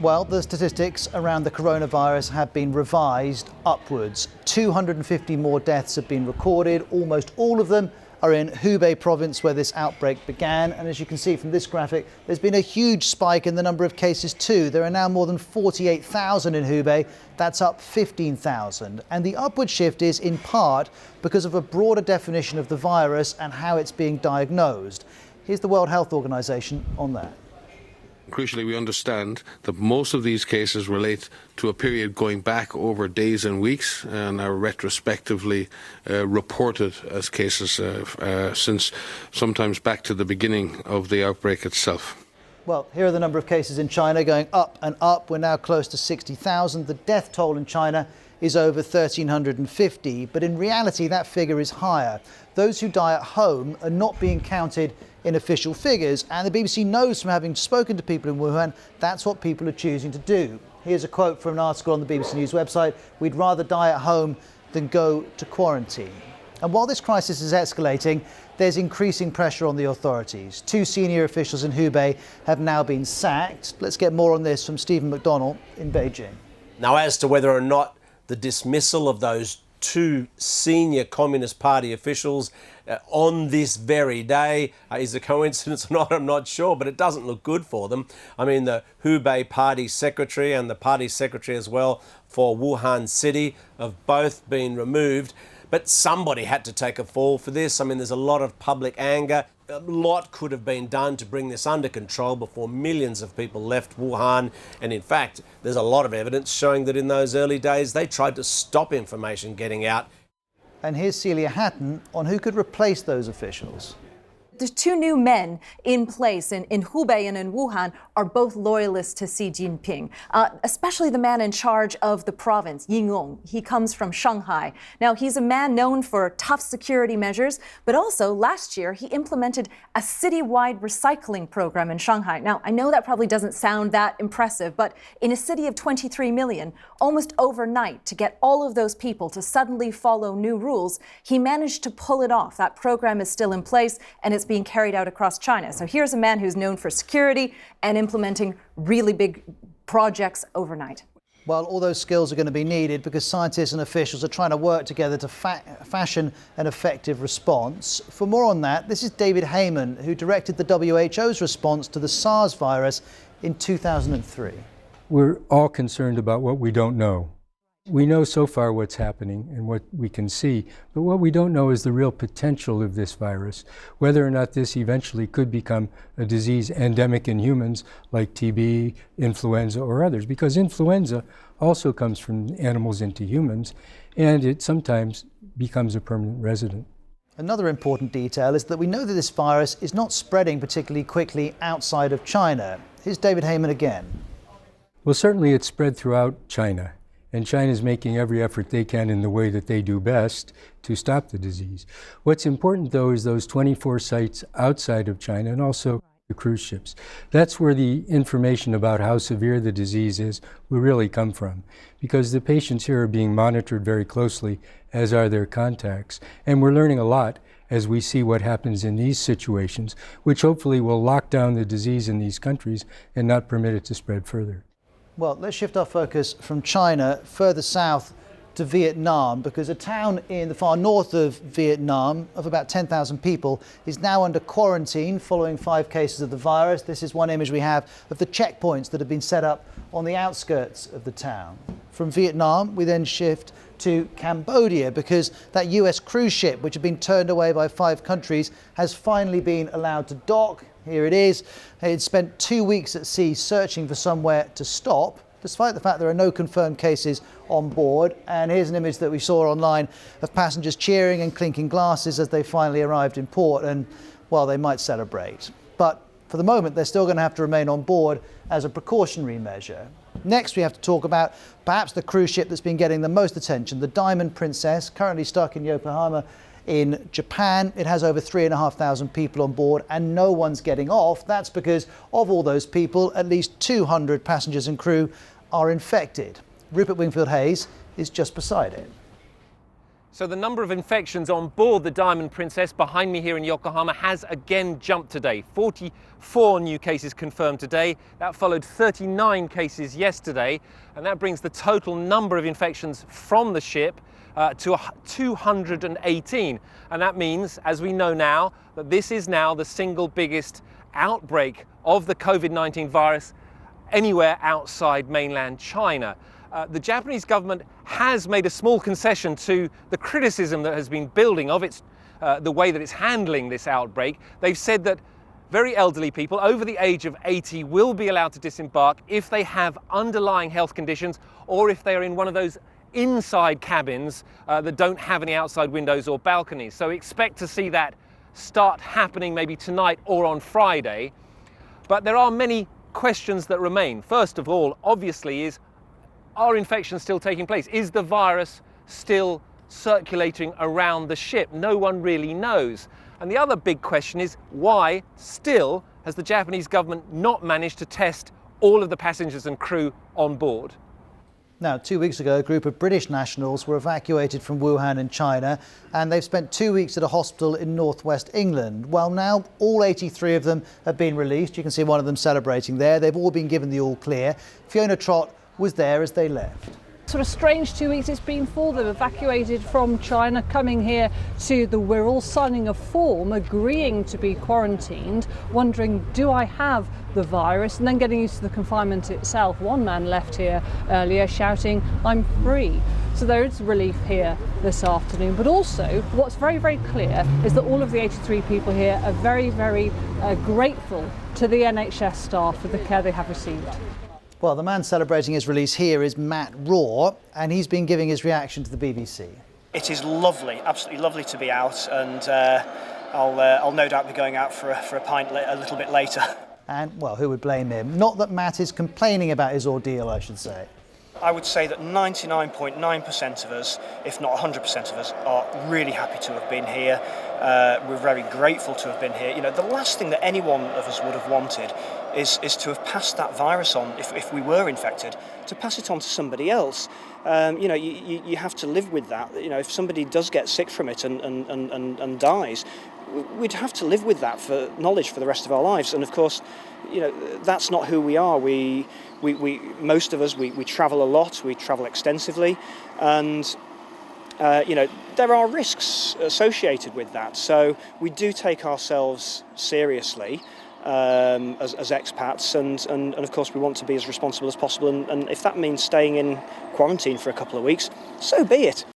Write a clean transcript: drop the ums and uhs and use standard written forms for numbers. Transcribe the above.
Well, the statistics around the coronavirus have been revised upwards. 250 more deaths have been recorded. Almost all of them are in Hubei province, where this outbreak began. And as you can see from this graphic, there's been a huge spike in the number of cases too. There are now more than 48,000 in Hubei. That's up 15,000. And the upward shift is in part because of a broader definition of the virus and how it's being diagnosed. Here's the World Health Organization on that. Crucially, we understand that most of these cases relate to a period going back over days and weeks and are retrospectively reported as cases since sometimes back to the beginning of the outbreak itself. Well, here are the number of cases in China going up and up. We're now close to 60,000. The death toll in China is over 1,350, but in reality that figure is higher. Those who die at home are not being counted in official figures, and the BBC knows from having spoken to people in Wuhan that's what people are choosing to do. Here's a quote from an article on the BBC News website: "We'd rather die at home than go to quarantine." And while this crisis is escalating, there's increasing pressure on the authorities. 2 senior officials in Hubei have now been sacked. Let's get more on this from Stephen McDonnell in Beijing. Now, as to whether or not the dismissal of those 2 senior Communist Party officials on this very day is a coincidence or not, I'm not sure, but it doesn't look good for them. I mean, the Hubei Party Secretary and the Party Secretary as well for Wuhan City have both been removed. But somebody had to take a fall for this. I mean, there's a lot of public anger. A lot could have been done to bring this under control before millions of people left Wuhan. And in fact, there's a lot of evidence showing that in those early days, they tried to stop information getting out. And here's Celia Hatton on who could replace those officials. The 2 new men in place in Hubei and in Wuhan are both loyalists to Xi Jinping, especially the man in charge of the province, Yingong. He comes from Shanghai. Now, he's a man known for tough security measures, but also last year he implemented a citywide recycling program in Shanghai. Now, I know that probably doesn't sound that impressive, but in a city of 23 million, almost overnight, to get all of those people to suddenly follow new rules, he managed to pull it off. That program is still in place, and it's being carried out across China. So here's a man who's known for security and implementing really big projects overnight. Well, all those skills are going to be needed because scientists and officials are trying to work together to fashion an effective response. For more on that, this is David Heyman, who directed the WHO's response to the SARS virus in 2003. We're all concerned about what we don't know. We know so far what's happening and what we can see, but what we don't know is the real potential of this virus, whether or not this eventually could become a disease endemic in humans like TB, influenza, or others, because influenza also comes from animals into humans, and it sometimes becomes a permanent resident. Another important detail is that we know that this virus is not spreading particularly quickly outside of China. Here's David Heyman again. Well, certainly it's spread throughout China. And China's making every effort they can in the way that they do best to stop the disease. What's important, though, is those 24 sites outside of China and also the cruise ships. That's where the information about how severe the disease is will really come from, because the patients here are being monitored very closely, as are their contacts. And we're learning a lot as we see what happens in these situations, which hopefully will lock down the disease in these countries and not permit it to spread further. Well, let's shift our focus from China further south to Vietnam, because a town in the far north of Vietnam of about 10,000 people is now under quarantine following 5 cases of the virus. This is one image we have of the checkpoints that have been set up on the outskirts of the town. From Vietnam, we then shift to Cambodia, because that US cruise ship, which had been turned away by 5 countries, has finally been allowed to dock. Here it is. It spent 2 weeks at sea searching for somewhere to stop, despite the fact there are no confirmed cases on board. And here's an image that we saw online of passengers cheering and clinking glasses as they finally arrived in port. And, well, they might celebrate. But for the moment, they're still going to have to remain on board as a precautionary measure. Next, we have to talk about perhaps the cruise ship that's been getting the most attention, the Diamond Princess, currently stuck in Yokohama in Japan. It has over 3,500 people on board and no one's getting off. That's because of all those people, at least 200 passengers and crew are infected. Rupert Wingfield-Hayes is just beside it. So the number of infections on board the Diamond Princess behind me here in Yokohama has again jumped today. 44 new cases confirmed today. That followed 39 cases yesterday, and that brings the total number of infections from the ship to 218. And that means, as we know now, that this is now the single biggest outbreak of the COVID-19 virus anywhere outside mainland China. The Japanese government has made a small concession to the criticism that has been building of the way that it's handling this outbreak. They've said that very elderly people over the age of 80 will be allowed to disembark if they have underlying health conditions or if they are in one of those inside cabins that don't have any outside windows or balconies. So expect to see that start happening maybe tonight or on Friday. But there are many questions that remain. First of all, obviously, are infections still taking place? Is the virus still circulating around the ship? No one really knows. And the other big question is, why still has the Japanese government not managed to test all of the passengers and crew on board? Now, 2 weeks ago, a group of British nationals were evacuated from Wuhan in China, and they've spent 2 weeks at a hospital in northwest England. Well, now all 83 of them have been released. You can see one of them celebrating there. They've all been given the all clear. Fiona Trott was there as they left. Sort of strange 2 weeks it's been for them, evacuated from China, coming here to the Wirral, signing a form, agreeing to be quarantined, wondering, do I have the virus? And then getting used to the confinement itself. One man left here earlier shouting, "I'm free." So there is relief here this afternoon, but also what's very, very clear is that all of the 83 people here are very, very grateful to the NHS staff for the care they have received. Well, the man celebrating his release here is Matt Raw, and he's been giving his reaction to the BBC. It is lovely, absolutely lovely to be out, and I'll no doubt be going out for a pint a little bit later. And, well, who would blame him? Not that Matt is complaining about his ordeal, I should say. I would say that 99.9% of us, if not 100% of us, are really happy to have been here. We're very grateful to have been here. You know, the last thing that any one of us would have wanted is to have passed that virus on, if we were infected, to pass it on to somebody else. You know, you have to live with that. You know, if somebody does get sick from it and dies, we'd have to live with that for knowledge for the rest of our lives. And of course, you know, that's not who we are. We most of us, we travel a lot, we travel extensively, and you know, there are risks associated with that. So we do take ourselves seriously as expats, and of course we want to be as responsible as possible. And if that means staying in quarantine for a couple of weeks, so be it.